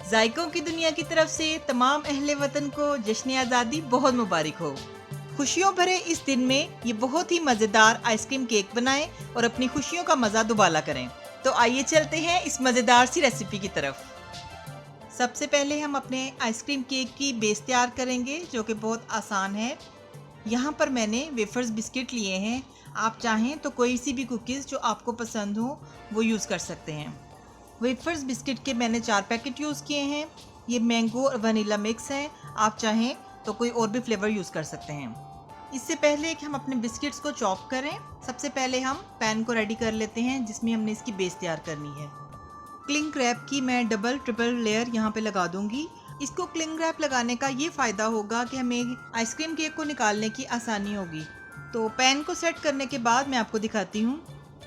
जायकों की दुनिया की तरफ से तमाम अहले वतन को जश्न आज़ादी बहुत मुबारक हो। खुशियों भरे इस दिन में ये बहुत ही मज़ेदार आइसक्रीम केक बनाएं और अपनी खुशियों का मज़ा दुबाला करें। तो आइए चलते हैं इस मज़ेदार सी रेसिपी की तरफ। सबसे पहले हम अपने आइसक्रीम केक की बेस तैयार करेंगे, जो कि बहुत आसान है। यहाँ पर मैंने वेफर्स बिस्किट लिए हैं। आप चाहें तो कोई सी भी कुकीज़ जो आपको पसंद हो वो यूज़ कर सकते हैं। वेफर्स बिस्किट के मैंने 4 पैकेट यूज़ किए हैं। ये मैंगो और वनीला मिक्स है। आप चाहें तो कोई और भी फ्लेवर यूज़ कर सकते हैं। इससे पहले कि हम अपने बिस्किट्स को चॉप करें, सबसे पहले हम पैन को रेडी कर लेते हैं जिसमें हमने इसकी बेस तैयार करनी है। क्लिंग रैप की मैं डबल ट्रिपल लेयर यहाँ पे लगा दूंगी। इसको क्लिंग रैप लगाने का ये फ़ायदा होगा कि हमें आइसक्रीम केक को निकालने की आसानी होगी। तो पैन को सेट करने के बाद मैं आपको दिखाती हूँ।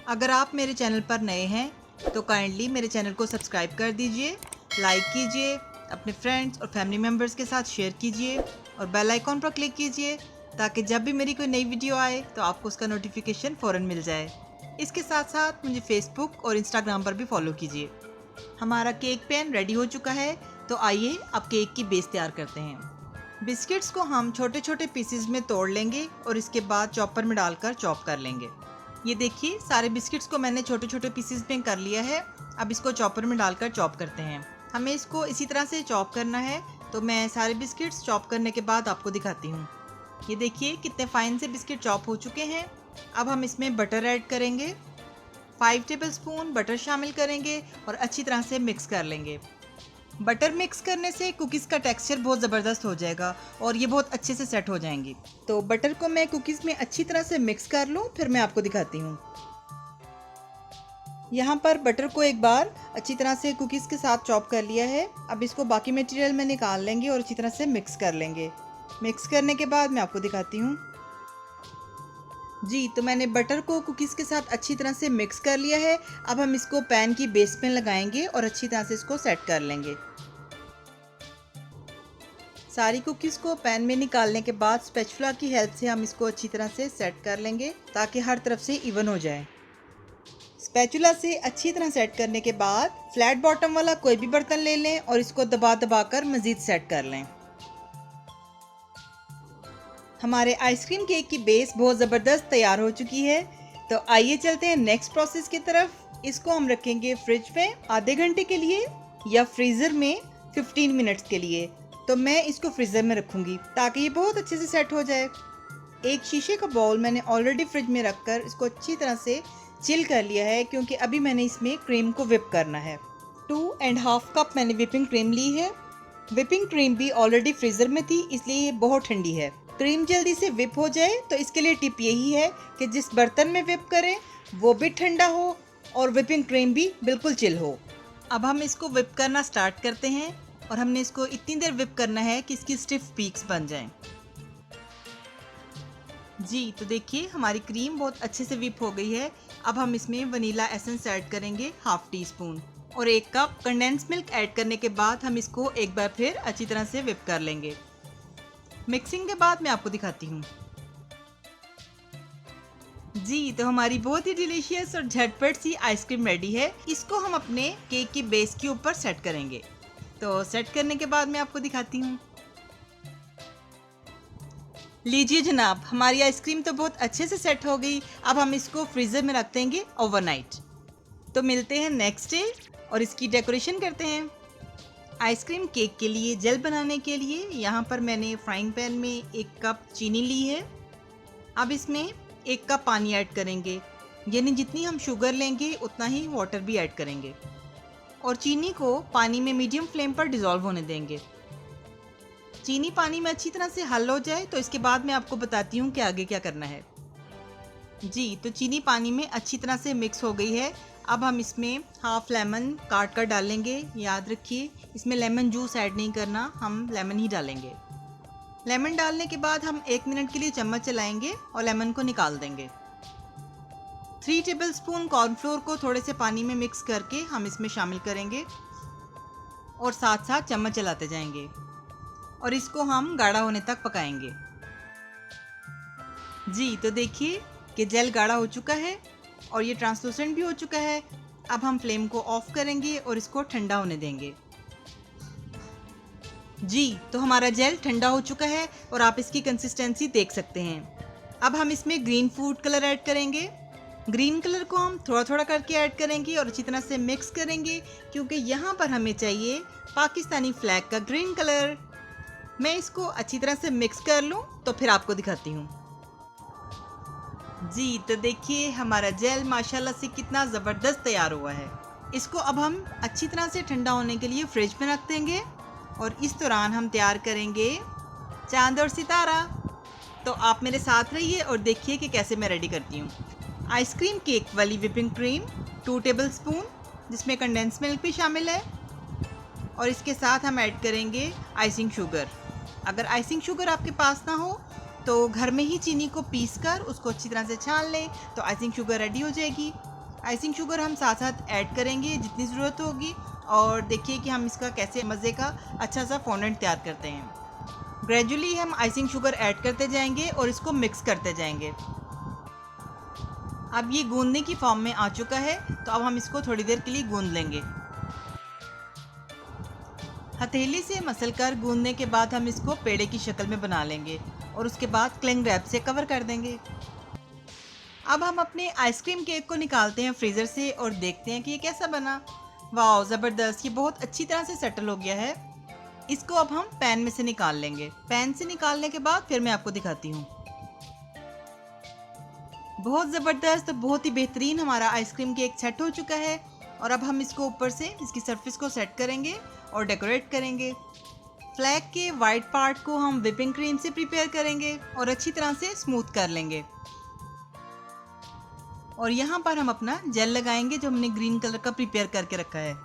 अगर आप मेरे चैनल पर नए हैं तो काइंडली मेरे चैनल को सब्सक्राइब कर दीजिए, लाइक कीजिए, अपने फ्रेंड्स और फैमिली मेम्बर्स के साथ शेयर कीजिए और बेल आइकॉन पर क्लिक कीजिए ताकि जब भी मेरी कोई नई वीडियो आए तो आपको उसका नोटिफिकेशन फ़ौरन मिल जाए। इसके साथ साथ मुझे फेसबुक और इंस्टाग्राम पर भी फॉलो कीजिए। हमारा केक पैन रेडी हो चुका है, तो आइए अब केक की बेस तैयार करते हैं। बिस्किट्स को हम छोटे छोटे पीसेस में तोड़ लेंगे और इसके बाद चॉपर में डालकर चॉप कर लेंगे। ये देखिए, सारे बिस्किट्स को मैंने छोटे छोटे पीसेस में कर लिया है। अब इसको चॉपर में डालकर चॉप करते हैं। हमें इसको इसी तरह से चॉप करना है, तो मैं सारे बिस्किट्स चॉप करने के बाद आपको दिखाती हूँ। ये देखिए कितने फाइन से बिस्किट चॉप हो चुके हैं। अब हम इसमें बटर ऐड करेंगे। 5 टेबलस्पून बटर शामिल करेंगे और अच्छी तरह से मिक्स कर लेंगे। बटर मिक्स करने से कुकीज़ का टेक्सचर बहुत ज़बरदस्त हो जाएगा और ये बहुत अच्छे से सेट हो जाएंगी। तो बटर को मैं कुकीज़ में अच्छी तरह से मिक्स कर लूँ, फिर मैं आपको दिखाती हूँ। यहाँ पर बटर को एक बार अच्छी तरह से कुकीज़ के साथ चॉप कर लिया है। अब इसको बाकी मटेरियल में निकाल लेंगे और अच्छी तरह से मिक्स कर लेंगे। मिक्स करने के बाद मैं आपको दिखाती हूँ। जी, तो मैंने बटर को कुकीज़ के साथ अच्छी तरह से मिक्स कर लिया है। अब हम इसको पैन की बेस में लगाएंगे और अच्छी तरह से इसको सेट कर लेंगे। सारी कुकीज़ को पैन में निकालने के बाद स्पैचुला की हेल्प से हम इसको अच्छी तरह से सेट कर लेंगे ताकि हर तरफ से इवन हो जाए। स्पैचुला से अच्छी तरह सेट करने के बाद फ्लैट बॉटम वाला कोई भी बर्तन ले लें और इसको दबा दबा कर मज़ीद सेट कर लें। हमारे आइसक्रीम केक की बेस बहुत ज़बरदस्त तैयार हो चुकी है। तो आइए चलते हैं नेक्स्ट प्रोसेस की तरफ। इसको हम रखेंगे फ्रिज में आधे घंटे के लिए या फ्रीज़र में 15 मिनट्स के लिए। तो मैं इसको फ्रीज़र में रखूँगी ताकि ये बहुत अच्छे से सेट हो जाए। एक शीशे का बाउल मैंने ऑलरेडी फ्रिज में रखकर इसको अच्छी तरह से चिल कर लिया है, क्योंकि अभी मैंने इसमें क्रीम को विप करना है। 2.5 कप मैंने विपिंग क्रीम ली है। विपिंग क्रीम भी ऑलरेडी फ्रीज़र में थी, इसलिए ये बहुत ठंडी है। क्रीम जल्दी से विप हो जाए तो इसके लिए टिप यही है कि जिस बर्तन में विप करें वो भी ठंडा हो और विपिंग क्रीम भी बिल्कुल चिल हो। अब हम इसको विप करना स्टार्ट करते हैं और हमने इसको इतनी देर विप करना है कि इसकी स्टिफ पीक्स बन जाएं। जी, तो देखिए हमारी क्रीम बहुत अच्छे से विप हो गई है। अब हम इसमें वनीला एसेंस ऐड करेंगे 1/2 टीस्पून और 1 कप कंडेंस मिल्क ऐड करने के बाद हम इसको एक बार फिर अच्छी तरह से विप कर लेंगे। मिक्सिंग के बाद मैं आपको दिखाती हूँ। जी, तो हमारी बहुत ही डिलीशियस और झटपट सी आइसक्रीम रेडी है। इसको हम अपने केक की बेस के ऊपर सेट करेंगे। तो सेट करने के बाद मैं आपको दिखाती हूँ। लीजिए जनाब, हमारी आइसक्रीम तो बहुत अच्छे से सेट हो गई। अब हम इसको फ्रीज़र में रख देंगे ओवरनाइट। तो मिलते हैं नेक्स्ट डे और इसकी डेकोरेशन करते हैं। आइसक्रीम केक के लिए जेल बनाने के लिए यहाँ पर मैंने फ्राइंग पैन में 1 कप चीनी ली है। अब इसमें 1 कप पानी ऐड करेंगे, यानी जितनी हम शुगर लेंगे उतना ही वाटर भी ऐड करेंगे और चीनी को पानी में मीडियम फ्लेम पर डिज़ोल्व होने देंगे। चीनी पानी में अच्छी तरह से हल हो जाए तो इसके बाद मैं आपको बताती हूँ कि आगे क्या करना है। जी, तो चीनी पानी में अच्छी तरह से मिक्स हो गई है। अब हम इसमें हाफ लेमन काट कर डालेंगे। याद रखिए इसमें लेमन जूस ऐड नहीं करना, हम लेमन ही डालेंगे। लेमन डालने के बाद हम 1 मिनट के लिए चम्मच चलाएंगे और लेमन को निकाल देंगे। 3 टेबलस्पून कॉर्नफ्लोर को थोड़े से पानी में मिक्स करके हम इसमें शामिल करेंगे और साथ साथ चम्मच चलाते जाएंगे और इसको हम गाढ़ा होने तक पकाएंगे। जी, तो देखिए कि जेल गाढ़ा हो चुका है और ये ट्रांसलूसेंट भी हो चुका है। अब हम फ्लेम को ऑफ करेंगे और इसको ठंडा होने देंगे। जी, तो हमारा जेल ठंडा हो चुका है और आप इसकी कंसिस्टेंसी देख सकते हैं। अब हम इसमें ग्रीन फूड कलर ऐड करेंगे। ग्रीन कलर को हम थोड़ा थोड़ा करके ऐड करेंगे और अच्छी तरह से मिक्स करेंगे, क्योंकि यहाँ पर हमें चाहिए पाकिस्तानी फ्लैग का ग्रीन कलर। मैं इसको अच्छी तरह से मिक्स कर लूँ तो फिर आपको दिखाती हूँ। जी, तो देखिए हमारा जेल माशाल्लाह से कितना ज़बरदस्त तैयार हुआ है। इसको अब हम अच्छी तरह से ठंडा होने के लिए फ्रिज में रख देंगे और इस दौरान हम तैयार करेंगे चांद और सितारा। तो आप मेरे साथ रहिए और देखिए कि कैसे मैं रेडी करती हूँ। आइसक्रीम केक वाली व्हिपिंग क्रीम 2 टेबल स्पून, जिसमें कंडेंस मिल्क भी शामिल है, और इसके साथ हम ऐड करेंगे आइसिंग शुगर। अगर आइसिंग शुगर आपके पास ना हो तो घर में ही चीनी को पीसकर उसको अच्छी तरह से छान लें तो आइसिंग शुगर रेडी हो जाएगी। आइसिंग शुगर हम साथ साथ ऐड करेंगे जितनी ज़रूरत होगी, और देखिए कि हम इसका कैसे मज़े का अच्छा सा फॉन्डेंट तैयार करते हैं। ग्रेजुअली हम आइसिंग शुगर ऐड करते जाएंगे और इसको मिक्स करते जाएंगे। अब ये गूंदने की फॉर्म में आ चुका है, तो अब हम इसको थोड़ी देर के लिए गूंद लेंगे। हथेली से मसलकर गूंदने के बाद हम इसको पेड़े की शक्ल में बना लेंगे और उसके बाद क्लिंग रैप से कवर कर देंगे। अब हम अपने आइसक्रीम केक को निकालते हैं फ्रीज़र से और देखते हैं कि ये कैसा बना। वाह, ज़बरदस्त, ये बहुत अच्छी तरह से सेटल हो गया है। इसको अब हम पैन में से निकाल लेंगे। पैन से निकालने के बाद फिर मैं आपको दिखाती हूँ। बहुत ज़बरदस्त, बहुत ही बेहतरीन हमारा आइसक्रीम केक सेट हो चुका है, और अब हम इसको ऊपर से इसकी सरफेस को सेट करेंगे और डेकोरेट करेंगे। फ्लैग के वाइट पार्ट को हम व्हिपिंग क्रीम से प्रिपेयर करेंगे और अच्छी तरह से स्मूथ कर लेंगे, और यहाँ पर हम अपना जेल लगाएंगे जो हमने ग्रीन कलर का प्रिपेयर करके रखा है।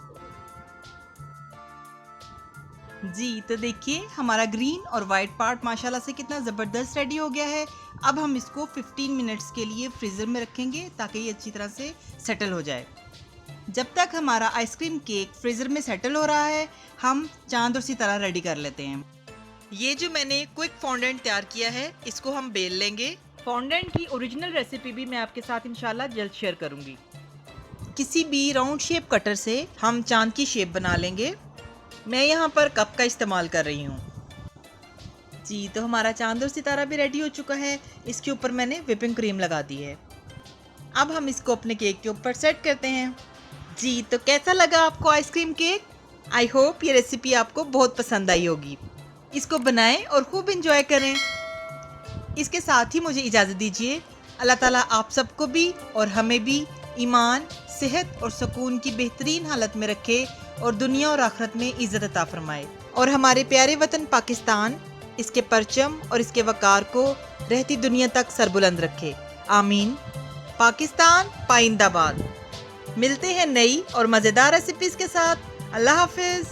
जी, तो देखिए हमारा ग्रीन और वाइट पार्ट माशाल्लाह से कितना ज़बरदस्त रेडी हो गया है। अब हम इसको 15 मिनट्स के लिए फ्रीज़र में रखेंगे ताकि ये अच्छी तरह से सेटल हो जाए। जब तक हमारा आइसक्रीम केक फ्रीज़र में सेटल हो रहा है, हम चांद और सितारा रेडी कर लेते हैं। ये जो मैंने क्विक फॉन्डेंट तैयार किया है, इसको हम बेल लेंगे। फॉन्डेंट की ओरिजिनल रेसिपी भी मैं आपके साथ इंशाल्लाह जल्द शेयर करूंगी। किसी भी राउंड शेप कटर से हम चांद की शेप बना लेंगे। मैं यहाँ पर कप का इस्तेमाल कर रही हूँ। जी, तो हमारा चांद और सितारा भी रेडी हो चुका है। इसके ऊपर मैंने व्हिपिंग क्रीम लगा दी है। अब हम इसको अपने केक के ऊपर सेट करते हैं। जी, तो कैसा लगा आपको आइसक्रीम केक? आई होप ये रेसिपी आपको बहुत पसंद आई होगी। इसको बनाएं और खूब इंजॉय करें। इसके साथ ही मुझे इजाज़त दीजिए। अल्लाह ताला आप सबको भी और हमें भी ईमान, सेहत और सुकून की बेहतरीन हालत में रखे और दुनिया और आखिरत में इज़्ज़त अता फरमाए, और हमारे प्यारे वतन पाकिस्तान, इसके परचम और इसके वकार को रहती दुनिया तक सरबुलंद रखे। आमीन। पाकिस्तान पाइंदाबाद। मिलते हैं नई और मज़ेदार रेसिपीज़ के साथ। अल्लाह हाफिज़।